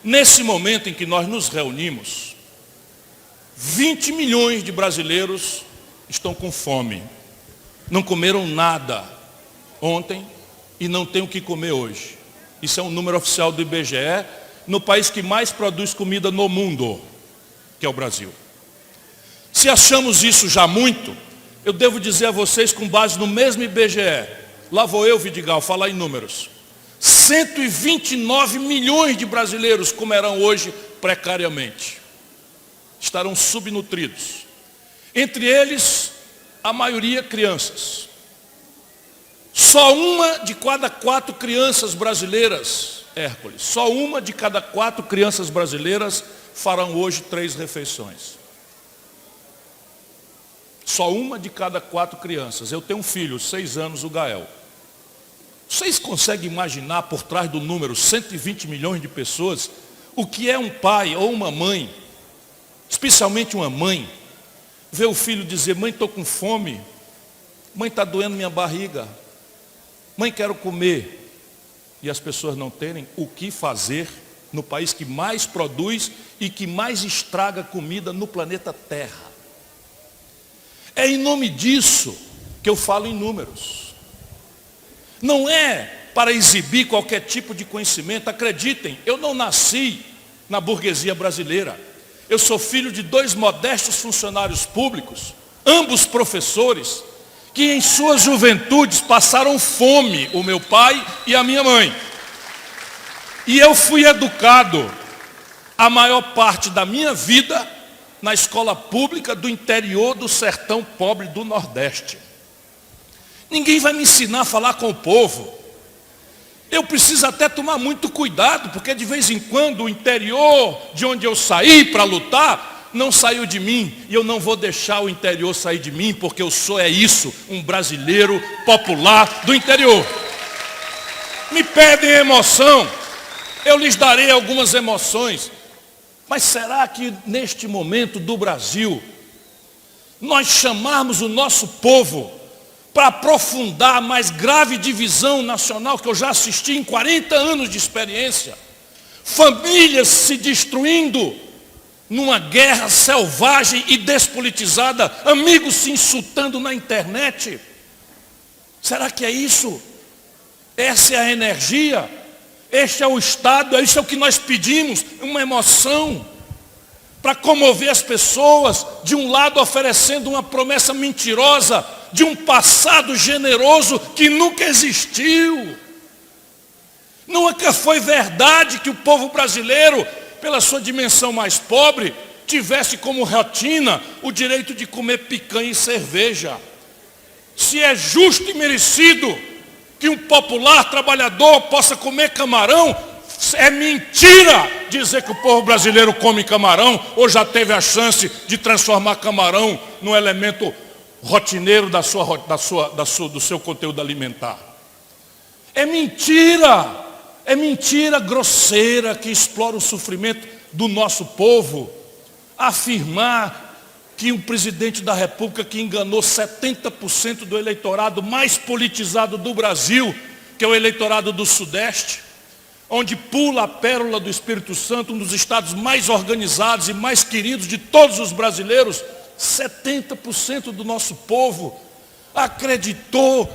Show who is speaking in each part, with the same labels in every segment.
Speaker 1: Nesse momento em que nós nos reunimos, 20 milhões de brasileiros estão com fome. Não comeram nada ontem e não têm o que comer hoje. Isso é um número oficial do IBGE, no país que mais produz comida no mundo, que é o Brasil. Se achamos isso já muito, eu devo dizer a vocês, com base no mesmo IBGE, lá vou eu, Vidigal, falar em números. 129 milhões de brasileiros comerão hoje precariamente. Estarão subnutridos. Entre eles, a maioria crianças. Só uma de cada 4 crianças brasileiras, Hércules, só uma de cada 4 crianças brasileiras farão hoje 3 refeições. Só uma de cada 4 crianças. Eu tenho um filho, 6 anos, o Gael. Vocês conseguem imaginar por trás do número 120 milhões de pessoas o que é um pai ou uma mãe, especialmente uma mãe, ver o filho dizer: mãe, estou com fome, mãe, está doendo minha barriga, mãe, quero comer, e as pessoas não terem o que fazer no país que mais produz e que mais estraga comida no planeta Terra. É em nome disso que eu falo em números. Não é para exibir qualquer tipo de conhecimento. Acreditem, eu não nasci na burguesia brasileira. Eu sou filho de 2 modestos funcionários públicos, ambos professores, que em suas juventudes passaram fome, o meu pai e a minha mãe. E eu fui educado a maior parte da minha vida na escola pública do interior do sertão pobre do Nordeste. Ninguém vai me ensinar a falar com o povo. Eu preciso até tomar muito cuidado, porque de vez em quando o interior de onde eu saí para lutar não saiu de mim, e eu não vou deixar o interior sair de mim, porque eu sou isso, um brasileiro popular do interior. Me pedem emoção, eu lhes darei algumas emoções, mas será que neste momento do Brasil nós chamarmos o nosso povo para aprofundar a mais grave divisão nacional que eu já assisti em 40 anos de experiência, famílias se destruindo numa guerra selvagem e despolitizada, amigos se insultando na internet? Será que é isso? Essa é a energia? Este é o estado? Isso é o que nós pedimos? Uma emoção para comover as pessoas, de um lado oferecendo uma promessa mentirosa de um passado generoso que nunca existiu. Nunca foi verdade que o povo brasileiro, pela sua dimensão mais pobre, tivesse como rotina o direito de comer picanha e cerveja. Se é justo e merecido que um popular trabalhador possa comer camarão, é mentira dizer que o povo brasileiro come camarão ou já teve a chance de transformar camarão num elemento rotineiro do seu conteúdo alimentar. É mentira grosseira que explora o sofrimento do nosso povo, afirmar que um presidente da República que enganou 70% do eleitorado mais politizado do Brasil, que é o eleitorado do Sudeste, onde pula a pérola do Espírito Santo, um dos estados mais organizados e mais queridos de todos os brasileiros, 70% do nosso povo acreditou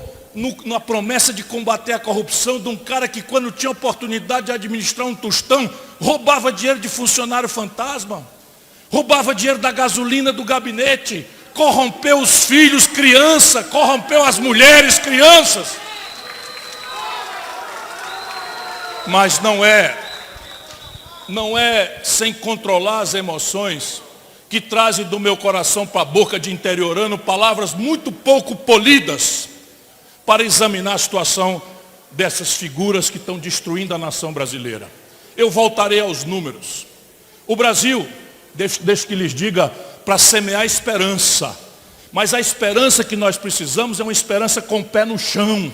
Speaker 1: na promessa de combater a corrupção de um cara que, quando tinha oportunidade de administrar um tostão, roubava dinheiro de funcionário fantasma, roubava dinheiro da gasolina do gabinete, corrompeu os filhos, criança, corrompeu as mulheres, crianças. Mas não é sem controlar as emoções que trazem do meu coração para a boca de interiorano palavras muito pouco polidas para examinar a situação dessas figuras que estão destruindo a nação brasileira. Eu voltarei aos números. O Brasil, deixe que lhes diga, para semear esperança. Mas a esperança que nós precisamos é uma esperança com o pé no chão.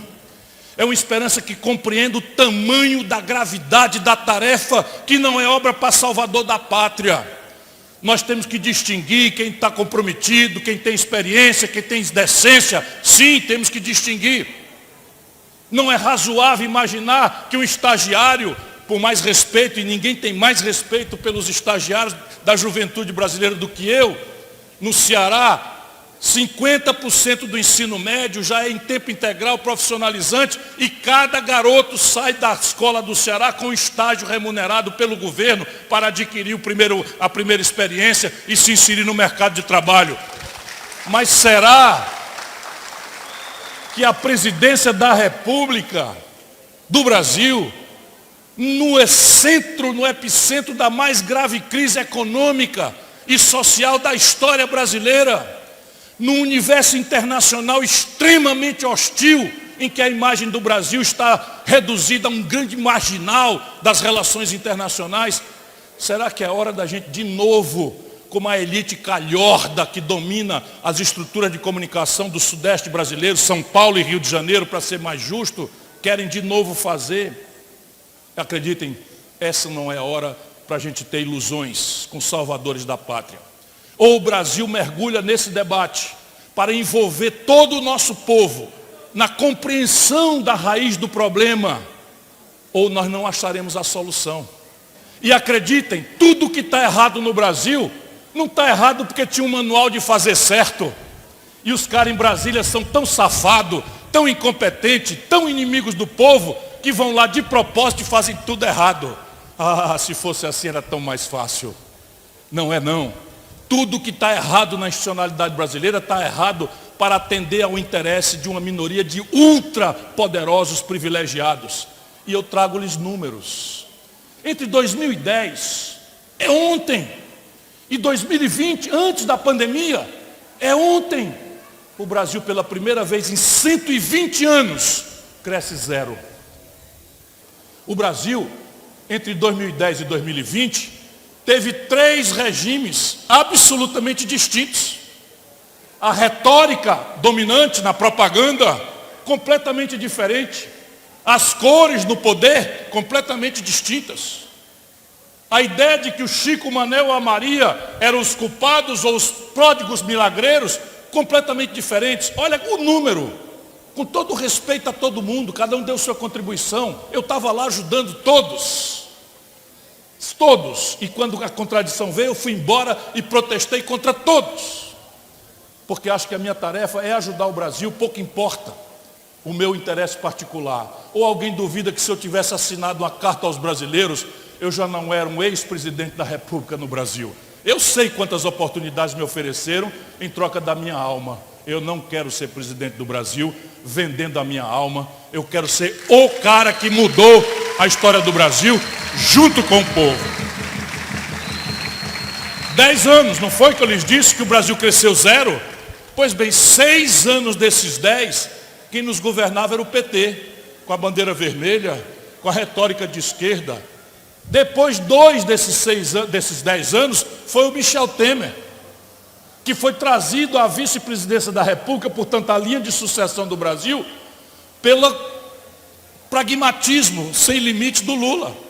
Speaker 1: É uma esperança que compreenda o tamanho da gravidade da tarefa, que não é obra para salvador da pátria. Nós temos que distinguir quem está comprometido, quem tem experiência, quem tem decência. Sim, temos que distinguir. Não é razoável imaginar que um estagiário, por mais respeito, e ninguém tem mais respeito pelos estagiários da juventude brasileira do que eu, no Ceará, 50% do ensino médio já é em tempo integral profissionalizante e cada garoto sai da escola do Ceará com estágio remunerado pelo governo para adquirir a primeira experiência e se inserir no mercado de trabalho. Mas será que a presidência da República do Brasil, no epicentro da mais grave crise econômica e social da história brasileira, num universo internacional extremamente hostil, em que a imagem do Brasil está reduzida a um grande marginal das relações internacionais, será que é hora da gente, de novo, como a elite calhorda que domina as estruturas de comunicação do Sudeste brasileiro, São Paulo e Rio de Janeiro, para ser mais justo, querem de novo fazer? Acreditem, essa não é a hora para a gente ter ilusões com salvadores da pátria. Ou o Brasil mergulha nesse debate para envolver todo o nosso povo na compreensão da raiz do problema, ou nós não acharemos a solução. E acreditem, tudo que está errado no Brasil, não está errado porque tinha um manual de fazer certo. E os caras em Brasília são tão safados, tão incompetentes, tão inimigos do povo, que vão lá de propósito e fazem tudo errado. Ah, se fosse assim era tão mais fácil. Não é não. Tudo que está errado na institucionalidade brasileira está errado para atender ao interesse de uma minoria de ultrapoderosos privilegiados. E eu trago-lhes números. Entre 2010, é ontem, e 2020, antes da pandemia, é ontem, o Brasil pela primeira vez em 120 anos, cresce zero. O Brasil, entre 2010 e 2020, teve 3 regimes absolutamente distintos. A retórica dominante na propaganda, completamente diferente. As cores no poder, completamente distintas. A ideia de que o Chico, o Manel ou a Maria eram os culpados ou os pródigos milagreiros, completamente diferentes. Olha o número, com todo respeito a todo mundo, cada um deu sua contribuição. Eu estava lá ajudando todos. Todos, e quando a contradição veio, eu fui embora e protestei contra todos, porque acho que a minha tarefa é ajudar o Brasil, pouco importa o meu interesse particular. Ou alguém duvida que se eu tivesse assinado uma carta aos brasileiros, eu já não era um ex-presidente da República no Brasil. Eu sei quantas oportunidades me ofereceram em troca da minha alma. Eu não quero ser presidente do Brasil vendendo a minha alma. Eu quero ser o cara que mudou a história do Brasil junto com o povo. 10 anos, não foi que eu lhes disse que o Brasil cresceu zero? Pois bem, 6 anos desses 10, quem nos governava era o PT, com a bandeira vermelha, com a retórica de esquerda. Depois, 2 desses 10 anos, foi o Michel Temer, que foi trazido à vice-presidência da República, portanto, a linha de sucessão do Brasil, pelo pragmatismo sem limite do Lula.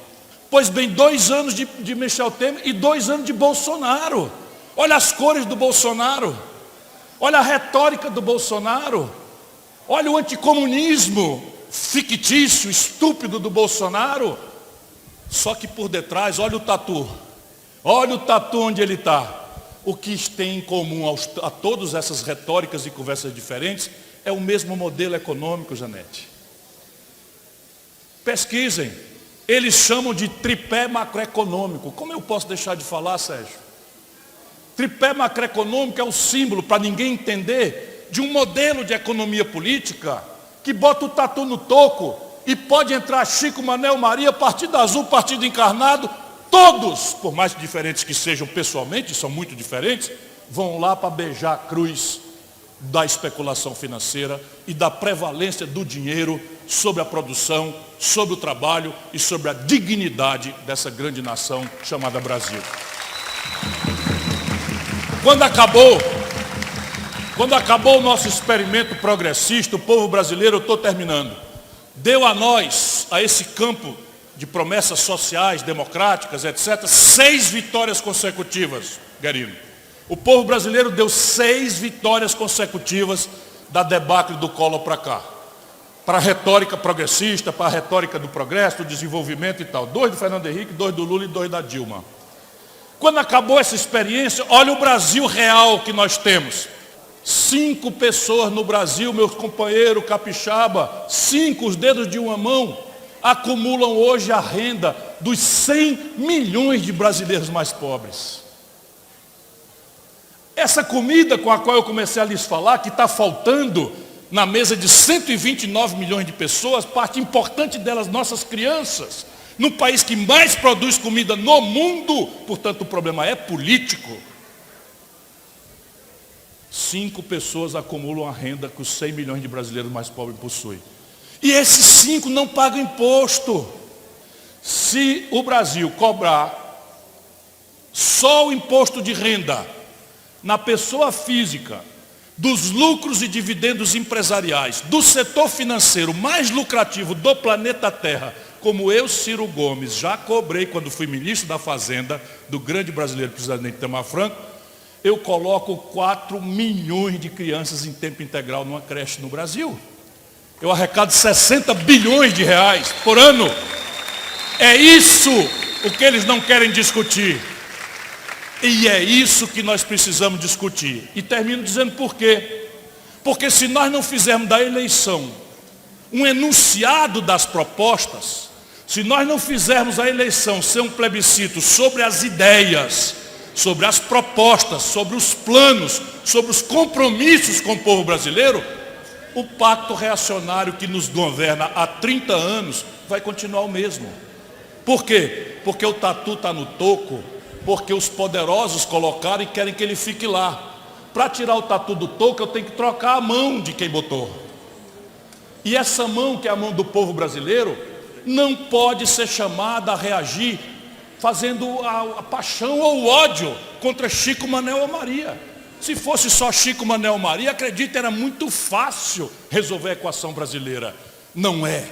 Speaker 1: Pois bem, 2 anos de Michel Temer e 2 anos de Bolsonaro. Olha as cores do Bolsonaro. Olha a retórica do Bolsonaro. Olha o anticomunismo fictício, estúpido do Bolsonaro. Só que por detrás, olha o tatu. Olha o tatu onde ele está. O que tem em comum a todas essas retóricas e conversas diferentes é o mesmo modelo econômico, Janete. Pesquisem. Eles chamam de tripé macroeconômico. Como eu posso deixar de falar, Sérgio? Tripé macroeconômico é o símbolo, para ninguém entender, de um modelo de economia política que bota o tatu no toco e pode entrar Chico, Manel, Maria, Partido Azul, Partido Encarnado, todos, por mais diferentes que sejam pessoalmente, são muito diferentes, vão lá para beijar a cruz da especulação financeira e da prevalência do dinheiro sobre a produção, sobre o trabalho e sobre a dignidade dessa grande nação chamada Brasil. Quando acabou o nosso experimento progressista, o povo brasileiro, eu estou terminando, deu a nós, a esse campo de promessas sociais, democráticas, etc., 6 vitórias consecutivas, Guerino. O povo brasileiro deu 6 vitórias consecutivas da debacle do Collor para cá. para a retórica progressista, para a retórica do progresso, do desenvolvimento e tal. 2 do Fernando Henrique, 2 do Lula e 2 da Dilma. Quando acabou essa experiência, olha o Brasil real que nós temos. 5 pessoas no Brasil, meus companheiros capixaba, 5, os dedos de uma mão, acumulam hoje a renda dos 100 milhões de brasileiros mais pobres. Essa comida com a qual eu comecei a lhes falar, que está faltando na mesa de 129 milhões de pessoas, parte importante delas, nossas crianças, no país que mais produz comida no mundo, portanto o problema é político. 5 pessoas acumulam a renda que os 100 milhões de brasileiros mais pobres possuem. E esses 5 não pagam imposto. Se o Brasil cobrar só o imposto de renda na pessoa física, dos lucros e dividendos empresariais, do setor financeiro mais lucrativo do planeta Terra, como eu, Ciro Gomes, já cobrei quando fui ministro da Fazenda, do grande brasileiro presidente Itamar Franco, eu coloco 4 milhões de crianças em tempo integral numa creche no Brasil. Eu arrecado 60 bilhões de reais por ano. É isso o que eles não querem discutir. E é isso que nós precisamos discutir. E termino dizendo por quê. Porque se nós não fizermos da eleição um enunciado das propostas, se nós não fizermos a eleição ser um plebiscito sobre as ideias, sobre as propostas, sobre os planos, sobre os compromissos com o povo brasileiro, o pacto reacionário que nos governa há 30 anos vai continuar o mesmo. Por quê? Porque o tatu está no toco, porque os poderosos colocaram e querem que ele fique lá. Para tirar o tatu do toco, eu tenho que trocar a mão de quem botou. E essa mão, que é a mão do povo brasileiro, não pode ser chamada a reagir fazendo a paixão ou o ódio contra Chico, Manel ou Maria. Se fosse só Chico, Manel ou Maria, acredite, era muito fácil resolver a equação brasileira. Não é.